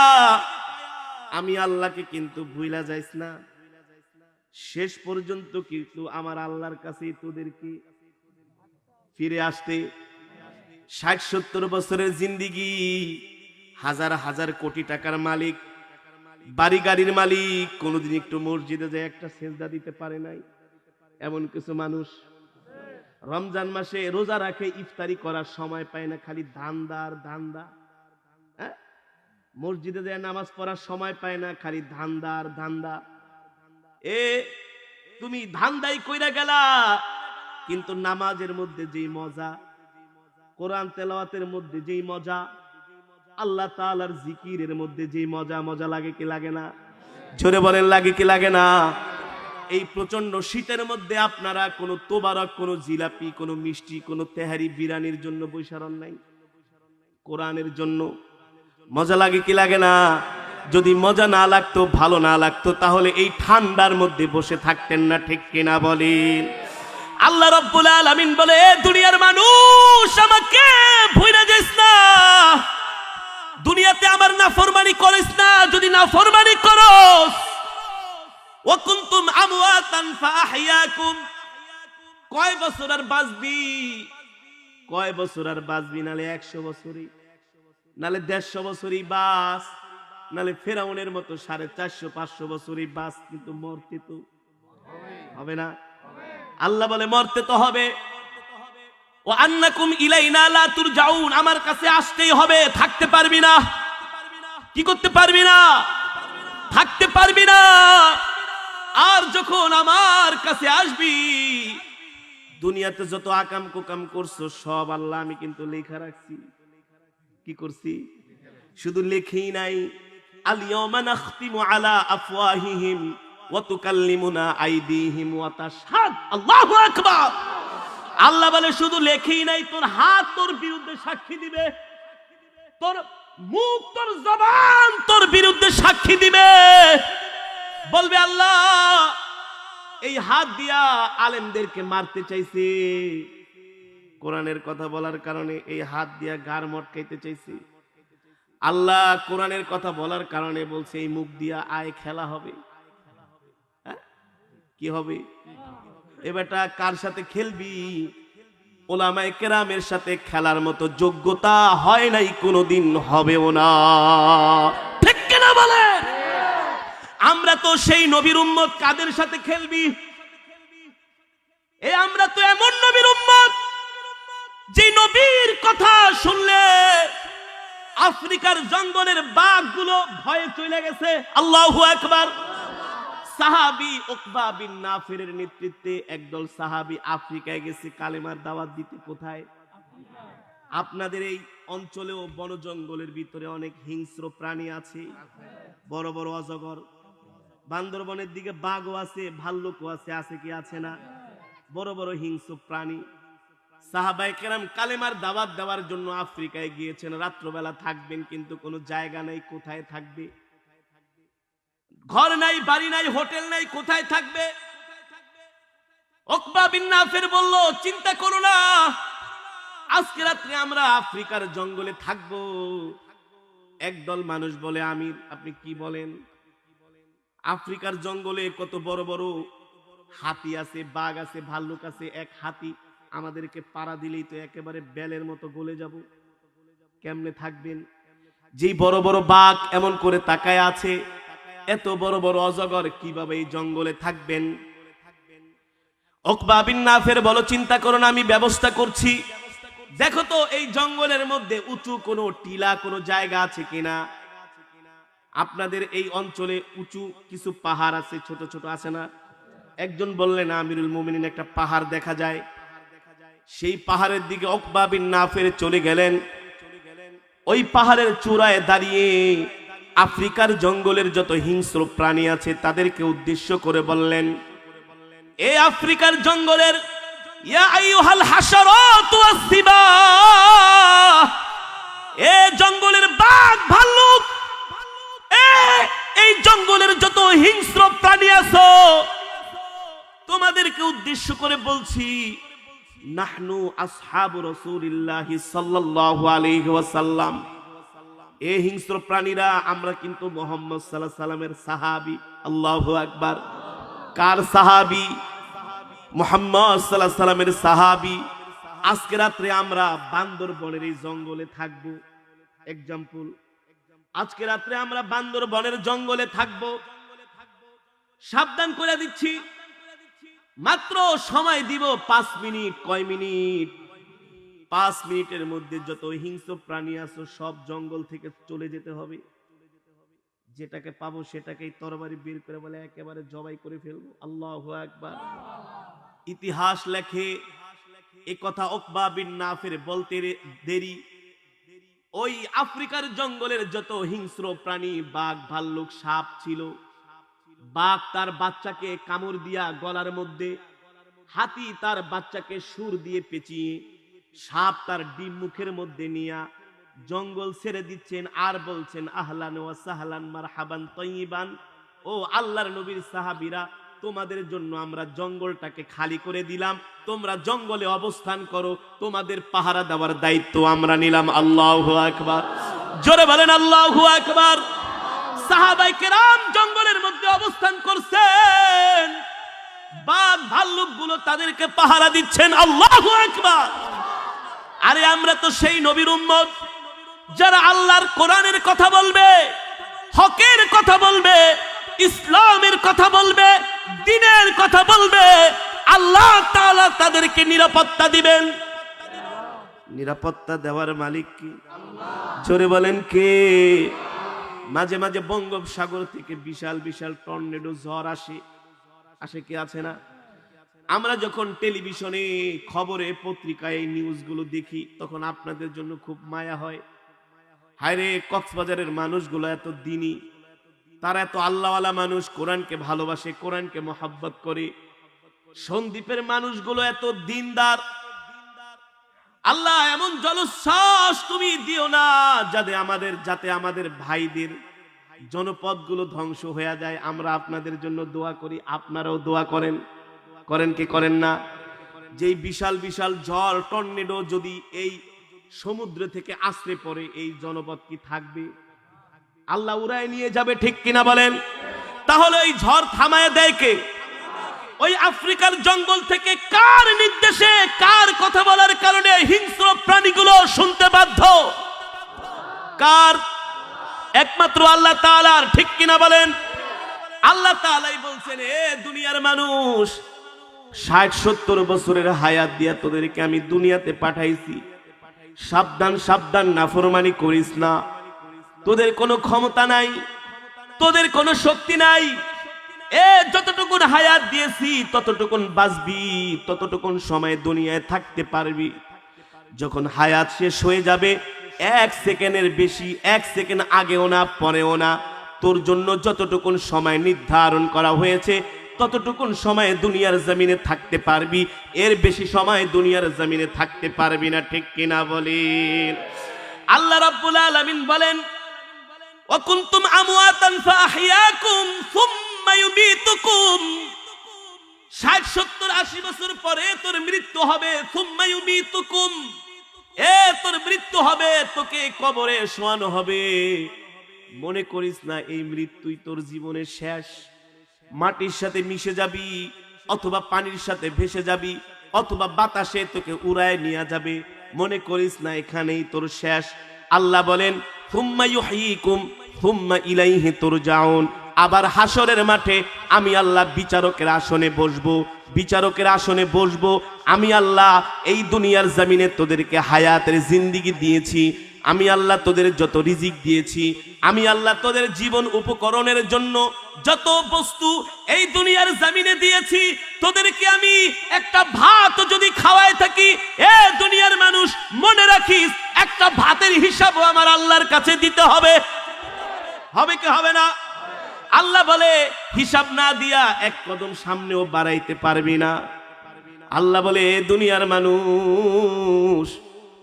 A: আমি আল্লাহকে কিন্তু ভুইলা যাইস না। শেষ পর্যন্ত কিন্তু আমার আল্লাহর কাছে তোদেরকে ফিরে আসতে। 60-70 বছরের জিন্দেগি, হাজার হাজার কোটি টাকার মালিক, বাড়ি গাড়ির মালিক, কোনোদিন একটু মসজিদে যায় একটা সেজদা দিতে পারে নাই। এমন কিছু মানুষ রমজান মাসে রোজা রাখে, ইফতারি করার সময় পায় না, খালি ধান্দা আর ধান্দা। মসজিদে যায় নামাজ পড়ার সময় পায় না, খালি ধান্দা আর ধান্দা। এ তুমি ধান্দাই কইরা গেলা, কিন্তু নামাজের মধ্যে যেই মজা, কোরআন তেলাওয়াতের মধ্যে যেই মজা, আল্লাহ তাআলার জিকিরের মধ্যে যেই মজা, মজা লাগে কি লাগে না? জোরে বলেন, লাগে কি লাগে না? এই প্রচন্ড শীতের মধ্যে আপনারা কোনো তোবারক, কোনো জিলাপি, কোনো মিষ্টি, কোনো তেহারি, বিরিয়ানির জন্য বৈশারণ নাই, কোরআনের জন্য মজা লাগে কি লাগে না? যদি মজা না লাগতো, ভালো না লাগতো, তাহলে এই ঠান্ডার মধ্যে বসে থাকতেন না, ঠিক কিনা বলেন? আল্লাহ রাব্বুল আলামিন বলে, দুনিয়ার মানুষ, আমাকে ভুইলা যাইস না, দুনিয়াতে আমার নাফরমানি করিস না। যদি নাফরমানি করস, ওয়া কুনতুম আমওয়াতান ফাআহইয়াকুম, কয় বছর আর বাঁচবি, কয় বছর আর বাঁচবি? নালে 100 বছরই, নালে 150 বছরই বাস, নালে ফেরাউনের মতো 450-500 বছরই বাস, কিন্তু মরতে তো হবে না। আল্লাহ বলে, মরতে তো হবে। ওয়া আন্নাকুম ইলাইনা লা তুরজাউন, আমার কাছে আসতেই হবে, থাকতে পারবি না। কি করতে পারবি না? থাকতে পারবি না। আর যখন আমার কাছে আসবি, দুনিয়াতে যত আকাম কুকাম করছো সব আল্লাহ আমি কিন্তু লেখা রাখছি। কি করছি? শুধু লেখেই নাই, আল ইয়াওমা নাখতিমু আলা আফওয়াহিহিম ওয়া তুকাল্লিমুনা আইদিহিম ওয়া তাশহাদ। আল্লাহু আকবার। আল্লাহ বলে শুধু লেখেই নাই, তোর হাত তোর বিরুদ্ধে সাক্ষী দিবে, তোর মুখ তোর জবান তোর বিরুদ্ধে সাক্ষী দিবে। বলবে আল্লাহ এই হাত দিয়া আলেমদেরকে মারতে চাইছে, কোরআনের কথা বলার কারণে এই হাত দিয়া গার মটকাইতে চাইছে। আল্লাহ কোরআনের কথা বলার কারণে বলছে এই মুখ দিয়া আয় খেলা হবে। কি হবে? এ বেটা কার সাথে খেলবি? উলামায়ে কেরামের সাথে খেলার মতো যোগ্যতা হয় নাই, কোনোদিন হবেও না। ঠিক কিনা বলে? আমরা তো সেই নবীর উম্মত, কাদের সাথে খেলবি? আমরা তো এমন নবীর উম্মত যে নবীর কথা শুনলে আফ্রিকার জঙ্গলের বাঘগুলো ভয়ে চলে গেছে। আল্লাহু আকবার। সাহাবী উকবা বিন নাফিরের নেতৃত্বে একদল সাহাবী আফ্রিকায় গেছে কালেমার দাওয়াত দিতে। কোথায়? আপনাদের এই অঞ্চলেও বন জঙ্গলের ভিতরে অনেক হিংস্র প্রাণী আছে, বড় বড় অজগর। বান্দরবনের দিকে বাঘও আছে, ভাল্লুকও আছে, আছে কি আছে না? বড় বড় হিংস্র প্রাণী। সাহাবায়ে কেরাম কালেমার দাওয়াত দেওয়ার জন্য আফ্রিকায় গিয়েছেন। রাত্রবেলা থাকবেন, কিন্তু কোনো জায়গা নাই, কোথায় থাকবে? ঘর নাই, বাড়ি নাই, হোটেল নাই, কোথায় থাকবে? উকবা বিন নাফির বলল চিন্তা করো না, আজকে রাত্রে আমরা আফ্রিকার জঙ্গলে থাকবো। একদল মানুষ বলে আমির আপনি কি বলেন? আফ্রিকার জঙ্গলে কত বড় বড় হাতি আছে, বাঘ আছে, ভাল্লুক আছে। এক হাতি আমাদেরকে পাড়া দিলেই তো একেবারে বেলের মতো গলে যাব। কেমনে থাকবেন? যেই বড় বড় বাঘ এমন করে তাকায় আছে, এত বড় বড় অজগর, কিভাবে এই জঙ্গলে থাকবেন? উকবা বিন নাফির বলো চিন্তা করো না, আমি ব্যবস্থা করছি। দেখো তো এই জঙ্গলের মধ্যে উঁচু কোনো টিলা কোনো জায়গা আছে কিনা। আপনাদের এই অঞ্চলে উঁচু কিছু পাহাড় আছে, ছোট ছোট আছে না? একজন বললেন আমিরুল মুমিনিন একটা পাহাড় দেখা যায়। সেই পাহাড়ের দিকে উকবা বিন নাফির চলে গেলেন। ওই পাহাড়ের চূড়ায় দাঁড়িয়ে আফ্রিকার জঙ্গলের যত হিংস্র প্রাণী আছে তাদেরকে উদ্দেশ্য করে বললেন, এ আফ্রিকার জঙ্গলের ইয়া আইয়ুহাল হাশারাতু ওয়াস-সিবা, এ জঙ্গলের বাঘ ভাল্লুক, এই জঙ্গলের যত হিংস্র প্রাণী আছে তোমাদেরকে উদ্দেশ্য করে বলছি, নাহনু আসহাবু রাসূলিল্লাহি সাল্লাল্লাহু আলাইহি ওয়াসাল্লাম, এই হিংস্র প্রাণীরা আমরা কিন্তু মুহাম্মদ সাল্লাল্লাহু আলাইহি সাল্লামের সাহাবী। আল্লাহু আকবার। কার সাহাবী? মুহাম্মদ সাল্লাল্লাহু আলাইহি সাল্লামের সাহাবী। আজকে রাত্রে আমরা বান্দরবনের এই জঙ্গলে থাকবো। এক্সাম্পল, আজকে রাত্রে আমরা বান্দরবনের জঙ্গলে থাকবো। সাবধান করে দিচ্ছি, মাত্র সময় দিব 5 মিনিট। কয় মিনিট? 5 মিনিটের মধ্যে যত হিংস্র প্রাণী আছে সব জঙ্গল থেকে চলে যেতে হবে। যেটাকে পাবো সেটাকেই তরবারি বের করে বলে একেবারে জবাই করে ফেলবো। আল্লাহু আকবার। ইতিহাস লেখে এই কথা উকবা বিন নাফির বলতে দেরি, ওই আফ্রিকার জঙ্গলের যত হিংস্র প্রাণী, বাঘ ভাল্লুক সাপ ছিল, বাঘ তার বাচ্চাকে কামড় দিয়া গলার মধ্যে, হাতি তার বাচ্চাকে সুর দিয়ে পেঁচিয়ে, সাপ তার ডিম মুখের মধ্যে নিয়া জঙ্গল ছেড়ে দিচ্ছেন আর বলছেন আহলান ওয়া সাহলান মারহাবান তাইয়িবান। ও আল্লাহর নবীর সাহাবীরা, তোমাদের জন্য আমরা জঙ্গলটাকে খালি করে দিলাম, তোমরা জঙ্গলে অবস্থান করো, তোমাদের পাহারা দেওয়ার দায়িত্ব আমরা নিলাম। আল্লাহু আকবার। জোরে বলেন আল্লাহু আকবার। সাহাবায়ে কেরাম জঙ্গলের মধ্যে অবস্থান করছেন, বাঘ ভাল্লুক গুলো তাদেরকে পাহারা দিচ্ছেন। আল্লাহু আকবার। আরে আমরা তো সেই নবীর উম্মত যারা আল্লাহর কোরআনের কথা বলবে, হকের কথা বলবে, ইসলামের কথা বলবে, দ্বীনের কথা বলবে, আল্লাহ তাআলা তাদেরকে নিরাপত্তা দিবেন। নিরাপত্তা দেওয়ার মালিক কি? জোরে বলেন কে? মাঝে মাঝে বঙ্গোপসাগর থেকে বিশাল বিশাল টর্নেডো ঝড় আসে কি আছে না? আমরা যখন টেলিভিশনে খবরে পত্রিকায় এই নিউজগুলো দেখি তখন আপনাদের জন্য খুব মায়া হয়। হায়রে, কক্সবাজারের মানুষগুলো এত দ্বীনী, তারা এত আল্লাহওয়ালা মানুষ, কোরআনকে ভালোবাসে, কোরআনকে মহব্বত করে। সন্দ্বীপের মানুষগুলো এত দিনদার। আল্লাহ এমন জলোচ্ছ্বাস তুমি দিও না যাতে আমাদের ভাইদের জনপদগুলো ধ্বংস হয়ে যায়। আমরা আপনাদের জন্য দোয়া করি, আপনারাও দোয়া করেন কি করেন না? যেই বিশাল বিশাল ঝড় টর্নেডো যদি এই সমুদ্র থেকে আছড়ে পড়ে, এই জনপদ কি থাকবে? আল্লাহ উড়ায় নিয়ে যাবে, ঠিক কিনা বলেন? তাহলে এই ঝড় থামায় দেয় কে? ওই আফ্রিকার জঙ্গল থেকে কার নির্দেশে, কার কথা বলার কারণে হিংস্র প্রাণীগুলো শুনতে বাধ্য? কার? একমাত্র আল্লাহ তাআলার, ঠিক কিনা বলেন? আল্লাহ তাআলাই বলছেন, এ দুনিয়ার মানুষ, 60-70 বছরের হায়াত দিয়া তোদেরকে আমি দুনিয়াতে পাঠাইছি। সাবধান সাবধান, নাফরমানি করিস না। তোদের কোনো ক্ষমতা নাই, তোদের কোনো শক্তি নাই। যতটুকুন হায়াত দিয়েছি ততটুকুন বাঁচবি, ততটুকুন সময় দুনিয়ায় থাকতে পারবি। যখন হায়াত শেষ হয়ে যাবে, 1 সেকেন্ডের বেশি, 1 সেকেন্ড আগেও না পরেও না, তোর জন্য যতটুকুন সময় নির্ধারণ করা হয়েছে ততটুকুন সময় দুনিয়ার জমিনে থাকতে পারবি। এর বেশি সময় দুনিয়ার জমিনে থাকতে পারবি না, ঠিক কিনা বলেন? আল্লাহ রাব্বুল আলামিন বলেন, ওয়া কুনতুম আমওয়াতান ফাআহইয়াকুম সুম্মা ইউমীতুকুম। 60, 70, 80 বছর পরে তোর মৃত্যু হবে। সুম্মা ইউমীতুকুম, তোর মৃত্যু হবে, তোকে কবরে শোয়ানো হবে। মনে করিস না এই মৃত্যুই তোর জীবনের শেষ। মাটির সাথে মিশে যাবি, অথবা পানির সাথে ভেসে যাবি, অথবা বাতাসে তোকে উড়ায় নিয়ে যাবে। মনে করিস না এখানেই তোর শেষ। আল্লাহ বলেন, সুম্মা ইউহয়িকুম সুম্মা ইলাইহি তুরজাউন। আবার হাসরের মাঠে আমি আল্লাহ বিচারকের আসনে বসবো, বিচারকের আসনে বসবো। আমি আল্লাহ এই দুনিয়ার জমিনে তোদেরকে হায়াতের জিন্দেগি দিয়েছি। আমি আল্লাহ তোদের যত রিজিক দিয়েছি, আমি আল্লাহ তোদের জীবন উপকরণের জন্য যত বস্তু এই দুনিয়ার জমিনে দিয়েছি, তোদেরকে আমি একটা ভাত যদি খাওয়ায় থাকি, দুনিয়ার মানুষ মনে রাখিস, একটা ভাতের হিসাবও আমার আল্লাহর কাছে দিতে হবে। হবে কি হবে না? আল্লাহ বলে, হিসাব না দিয়া এক কদম সামনেও বাড়াইতে পারবি না। আল্লাহ বলে, দুনিয়ার মানুষ,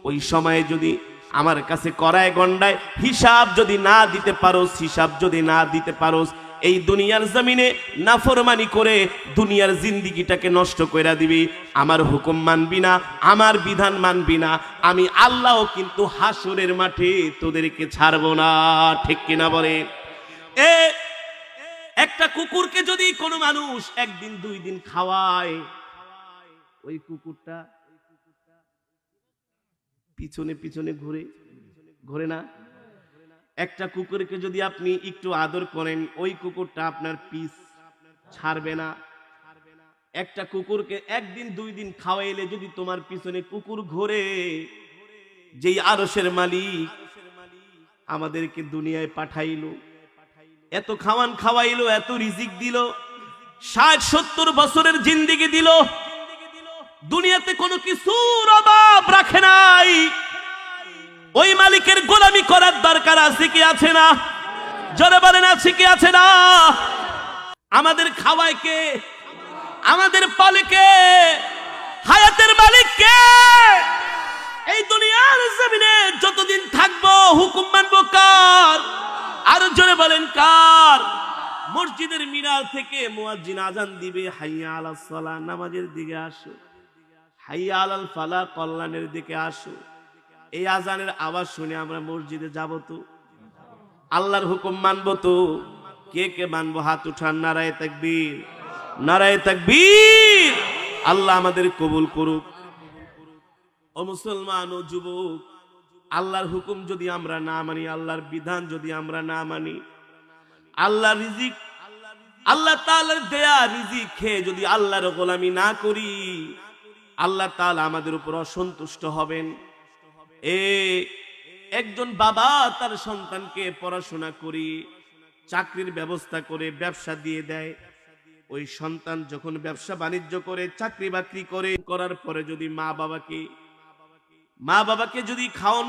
A: ওই সময় যদি আমার কাছে করায় গন্ডায় হিসাব যদি না দিতে পারোস, হিসাব যদি না দিতে পারোস, এই দুনিয়ার জমিনে নাফরমানি করে দুনিয়ার জিন্দিগিটাকে নষ্ট করে দিবি। আমার হুকুম মানবি না, আমার বিধান মানবি না, আমি আল্লাহও কিন্তু হাসরের মাঠে তোদেরকে ছাড়বো না, ঠিক কিনা বলে? একটা কুকুরকে যদি কোনো মানুষ 1 দিন 2 দিন খাওয়ায়, ওই কুকুরটা পিছনে পিছনে ঘুরে না? একটা কুকুরকে যদি আপনি একটু আদর করেন, ওই কুকুরটা আপনার পিছ ছাড়বে না। একটা কুকুরকে 1 দিন 2 দিন খাওয়াইলে যদি তোমার পিছনে কুকুর ঘোরে, যেই আরশের মালিক আমাদেরকে দুনিয়ায় পাঠাইলো, এত খাওয়াইলো, এত রিজিক দিল, 60-70 বছরের জিন্দেগি দিল, দুনিয়াতে কোনো কিছুর অভাব রাখে নাই। ওই মালিকের গোলামি করার দরকার আছে কি আছে না? জোরে বলেন, আছে কি আছে না? আমাদের খাওয়ায় কে? আমাদের পালে কে? হায়াতের মালিক কে? এই দুনিয়ার জমিনে যতদিন থাকবো হুকুম মানবো কার? আর জোরে বলেন কার? মসজিদের মিনার থেকে মুয়াজ্জিন আজান দিবে, হাইয়া আলাস সালাহ, নামাজের দিকে আসো, হাইয়া আলাল ফালাহ, কল্যাণের দিকে আসো। এই আজানের আওয়াজ শুনে আমরা মসজিদে যাব তো? আল্লাহর হুকুম মানবো তো? কে কে মানবো? হাত উঠান, নারায়ে তাকবীর, নারায়ে তাকবীর। আল্লাহ আমাদের কবুল করুক। ও মুসলমান ও যুবক, আল্লাহর হুকুম যদি আমরা না মানি, আল্লাহর বিধান যদি আমরা না মানি, আল্লাহর রিজিক, আল্লাহ তাআলার দেয়া রিজিক খেয়ে যদি আল্লাহর গোলামি না করি, আল্লাহ তাআলা আমাদের উপর অসন্তুষ্ট হবেন। এ একজন বাবা তার সন্তানকে পড়াশোনা করি চাকরির ব্যবস্থা করে ব্যবসা দিয়ে দেয়, ওই সন্তান যখন ব্যবসা বাণিজ্য করে চাকরি বাকরি করে করার পরে যদি মা বাবাকে যদি খাওন,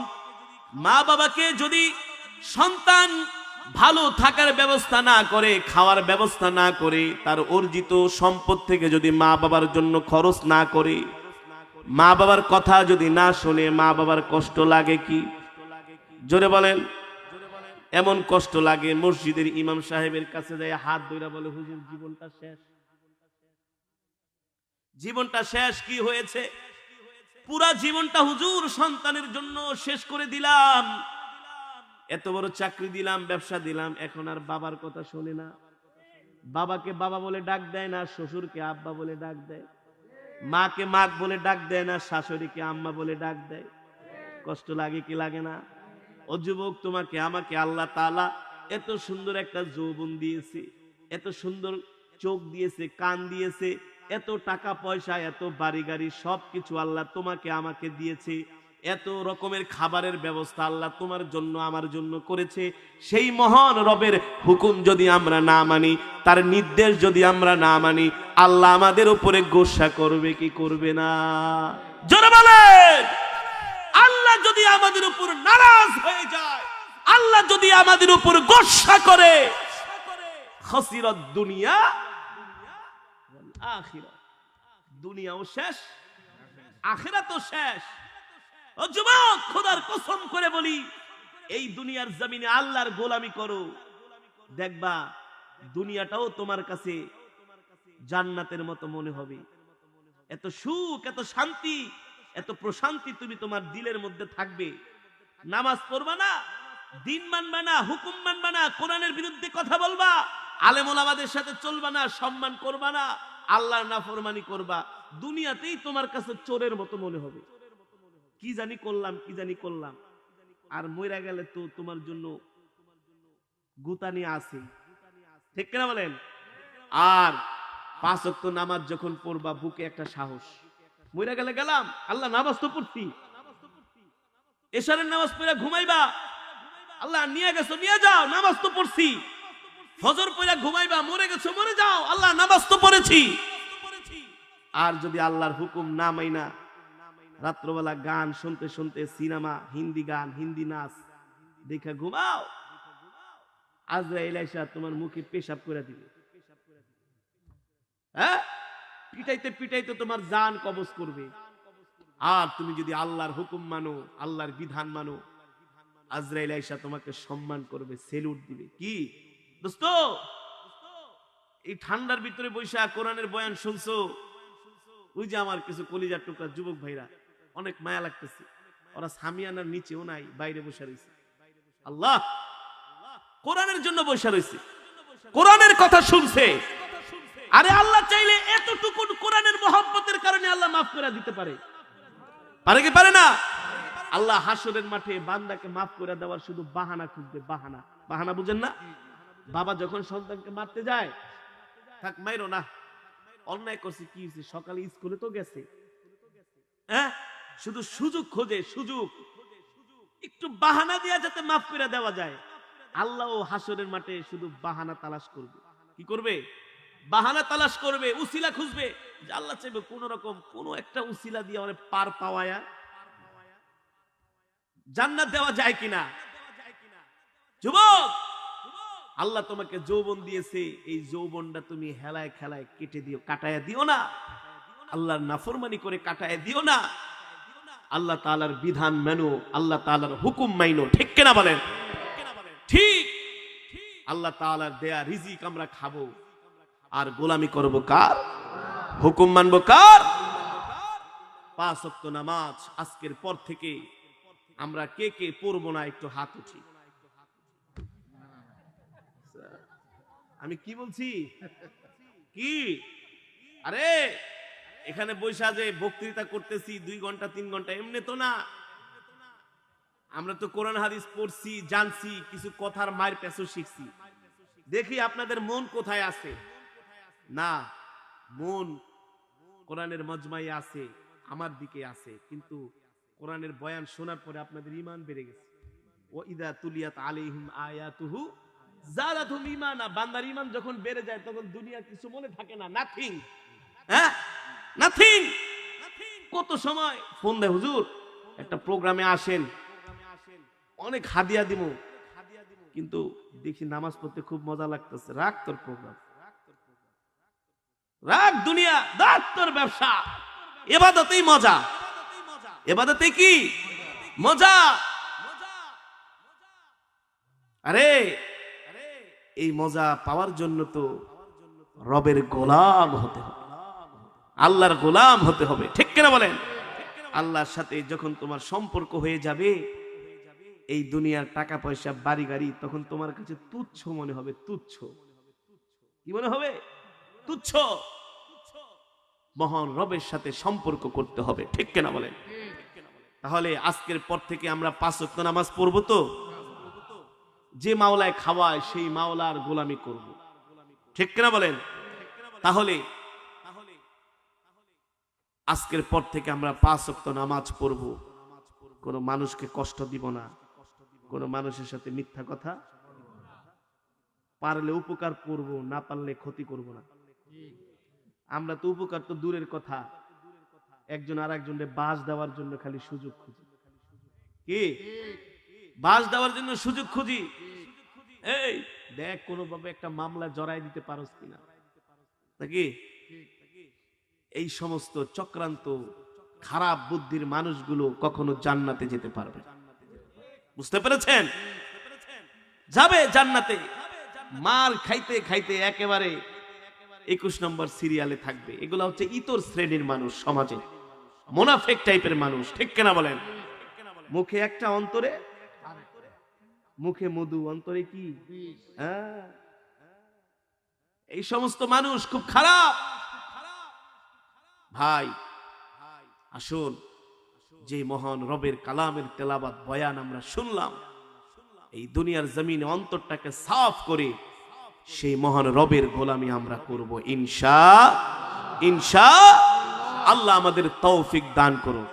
A: মা বাবাকে যদি সন্তান ভালো থাকার ব্যবস্থা না করে, খাওয়ার ব্যবস্থা না করে, তার অর্জিত সম্পদ থেকে যদি মা বাবার জন্য খরচ না করে, মা বাবার কথা যদি না শোনে, মা বাবার কষ্ট লাগে কি? জোরে বলেন। এমন কষ্ট লাগে মসজিদের ইমাম সাহেবের কাছে যায় হাত ধরে বলে, হুজুর জীবনটা শেষ, জীবনটা শেষ। কি হয়েছে? পুরা জীবনটা হুজুর সন্তানের জন্য শেষ করে দিলাম, এত বড় চাকরি দিলাম, ব্যবসা দিলাম, এখন আর বাবার কথা শোনে না। বাবাকে বাবা বলে ডাক দেয় না, শ্বশুরকে আব্বা বলে ডাক দেয়, মাকে মা বলে ডাক দেয় না, শাশুড়িকে আম্মা বলে ডাক দেয়। কষ্ট লাগে কি লাগে না? ও যুবক, তোমাকে আমাকে আল্লাহ তাআলা এত সুন্দর একটা যৌবন দিয়েছে, এত সুন্দর চোখ দিয়েছে, কান দিয়েছে, এত টাকা পয়সা, এত বাড়ি গাড়ি, সবকিছু আল্লাহ তোমাকে আমাকে দিয়েছে, এত রকমের খাবারের ব্যবস্থা আল্লাহ তোমার জন্য আমার জন্য করেছে। সেই মহান রবের হুকুম যদি আমরা না মানি, তার নির্দেশ যদি আমরা না মানি, আল্লাহ আমাদের উপরে গোসা করবে কি করবে না? জোরে বলেন। আল্লাহ যদি আমাদের উপর নারাজ হয়ে যায়, আল্লাহ যদি আমাদের উপর গোসা করে, খাসিরাত দুনিয়া ওয়াল আখিরাত, দুনিয়াও শেষ, আখিরাতও শেষ। ও যুবক, খোদার কসম করে বলি, এই দুনিয়ার জমিনে আল্লাহর গোলামি করো, দেখবা দুনিয়াটাও তোমার কাছে জান্নাতের মতো মনে হবে। এত সুখ, এত শান্তি, এত প্রশান্তি তুমি তোমার দিলের মধ্যে থাকবে। নামাজ পড়বা না, দিন মানবা না, হুকুম মানবা না, কোরআনের বিরুদ্ধে কথা বলবা, আলেম ওলামাদের সাথে চলবা না, সম্মান করবা না, আল্লাহর নাফরমানি করবা, দুনিয়াতেই তোমার কাছে চোরের মতো মনে হবে। কি জানি করলাম, কি জানি করলাম, আর মইরা গেলে তো তোমার জন্য গুতানি আছে, ঠিক কিনা বলেন? আর 5 ওয়াক্ত নামাজ যখন পড়বা, বুকে একটা সাহস, মইরা গেলে গেলাম, আল্লাহ নামাজ তো পড়ছি, এশারের নামাজ পড়া ঘুমাইবা, আল্লাহ নিয়ে গেছো নিয়ে যাও, নামাজ তো পড়ছি। ফজর পড়া ঘুমাইবা, মরে গেছো মরে যাও, আল্লাহ নামাজ তো পড়েছি। আর যদি আল্লাহর হুকুম না মাইনা রাত্রবেলা গান শুনতে শুনতে, সিনেমা, হিন্দি গান, হিন্দি নাচ দেখা ঘুমাও, আজরাইল আইসা তোমার মুখে পেশাব করে দিবে। হ্যাঁ, পিটাইতে পিটাইতে তোমার জান কবজ করবে। আর তুমি যদি আল্লাহর হুকুম মানো, আল্লাহর বিধান মানো, আজরাইল আইসা তোমাকে সম্মান করবে, সেলুট দিবে। কি দোস্ত, এই ঠান্ডার ভিতরে বৈশা কোরআনের বয়ান শুনছো, ওই যে আমার কিছু কলিজার টুকরা যুবক ভাইরা, অনেক মায়া লাগতেছে, ওরা সামিয়ানার নিচেও নাই, বাইরে বসে রয়েছে। আল্লাহ কোরআনের জন্য বসে রয়েছে, কোরআনের কথা শুনছে। আরে আল্লাহ চাইলে এতটুকু কোরআনের মহব্বতের কারণে আল্লাহ মাফ করে দিতে পারে, পারে কি পারে না? আল্লাহ হাসরের মাঠে বান্দাকে মাফ করে দেওয়ার শুধু বাহানা খুঁজবে। বাহানা, বাহানা বুঝেন না? বাবা যখন সন্তানকে মারতে যায়, থাক মাইরো না, অন্যায় করছে, কি হয়েছে, সকালে স্কুলে তো গেছে, হ্যাঁ, শুধু সুযোগ খোঁজে, সুযোগ, একটু বাহানা দিয়া যাতে মাফ করে দেওয়া যায়। আল্লাহ হাসরের মাঠে শুধু বাহানা তালাশ করবে। কি করবে? বাহানা তালাশ করবে, উসিলা খুঁজবে। আল্লাহ চাইবে কোন রকম কোন একটা উসিলা দিয়ে আমারে পার পাওয়ায়া জান্নাত দেওয়া যায় কিনা। যুবক, আল্লাহ তোমাকে যৌবন দিয়েছে, এই যৌবনটা তুমি হেলায় খেলায় কেটে দিও, কাটায়া দিও না, আল্লাহর নাফরমানি করে কাটায়া দিও না। আল্লাহ তাআলার বিধান মানো, আল্লাহ তাআলার হুকুম মাইনো, ঠিক কিনা বলেন? ঠিক। আল্লাহ তাআলার দেয়া রিজিক আমরা খাবো, আর গোলামি করব কার? হুকুম মানবো কার? 5 ওয়াক্ত নামাজ আজকের পর থেকে আমরা কে কে পড়বো না, একটু হাত উঠি। আমি কি বলছি? কি আরে এখানে বৈশা যে বক্তৃতা করতেছি 2 ঘন্টা 3 ঘন্টা, এমনি তো না। আমরা তো কোরআন হাদিস পড়ছি, জানছি, কিছু কথার মায়ের পেছু শিখছি। দেখি আপনাদের মন কোথায় আছে। না, মন কোরআনের মজমায় আছে, আমার দিকে আছে, কিন্তু কোরআনের বয়ান শোনার পরে আপনাদের ঈমান বেড়ে গেছে। ও ইদা তুলিয়াত আলাইহিম আয়াতুহু যাদাতুহুম ঈমানা, বান্দার ঈমান যখন বেড়ে যায় তখন দুনিয়া কিছু মনে থাকে না, নাথিং। হ্যাঁ, নাথিং। কত সময় ফোন দেয়, হুজুর একটা প্রোগ্রামে আসেন, অনেক হাদিয়া দিব, কিন্তু দেখি নামাজ পড়তে খুব মজা লাগতেছে। রাখ তোর প্রোগ্রাম, রাখ দুনিয়া, রাখ তোর ব্যবসা, ইবাদতেই মজা, ইবাদতে কি মজা। আরে এই মজা পাওয়ার জন্য তো রবের গোলাম হতে হবে, আল্লাহর গোলাম হতে হবে, ঠিক কিনা বলেন? আল্লাহর সাথে যখন তোমার সম্পর্ক হয়ে যাবে, এই দুনিয়ার টাকা পয়সা বাড়ি গাড়ি তখন তোমার কাছে তুচ্ছ মনে হবে। তুচ্ছ কি মনে হবে? তুচ্ছ। মহান রবের সাথে সম্পর্ক করতে হবে, ঠিক কিনা বলেন? তাহলে আজকের পর থেকে আমরা 5 ওয়াক্ত নামাজ পড়বো তো, যে মাওলায় খাওয়ায় সেই মাওলার গোলামি করব, ঠিক কিনা বলেন? তাহলে আজকের পর থেকে আমরা 5 ওয়াক্ত নামাজ পড়বো, কোন মানুষকে কষ্ট দিব না, কোন মানুষের সাথে মিথ্যা কথা, পারলে উপকার করব, না পারলে ক্ষতি করব না। আমরা তো উপকার তো দূরের কথা, একজন আর একজনকে বাস দেওয়ার জন্য খালি সুযোগ খুঁজি। কি বাস দেওয়ার জন্য সুযোগ খুঁজি? এই দেখ কোনোভাবে একটা মামলা জড়াই দিতে পারোস কিনা, নাকি? এই সমস্ত চক্রান্ত খারাপ বুদ্ধির মানুষগুলো কখনো জান্নাতে যেতে পারবে না। বুঝতে পেরেছেন? যাবে জান্নাতে, মার খাইতে খাইতে একেবারে 21 নম্বর সিরিয়ালে থাকবে। এগুলো হচ্ছে ইতর শ্রেণীর মানুষ, সমাজে মুনাফিক টাইপের মানুষ, ঠিক কিনা বলেন? মুখে একটা, অন্তরে মুখে মধু, অন্তরে কি? এই সমস্ত মানুষ খুব খারাপ। ভাই আসুন, যে মহান রবের কালামের তেলাওয়াত বয়ান আমরা শুনলাম, এই দুনিয়ার জমিনে অন্তরটাকে সাফ করে সেই মহান রবের গোলামি আমরা করব ইনশাআল্লাহ। আল্লাহ আমাদের তৌফিক দান করুক,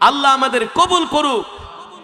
A: আল্লাহ আমাদের কবুল করুক।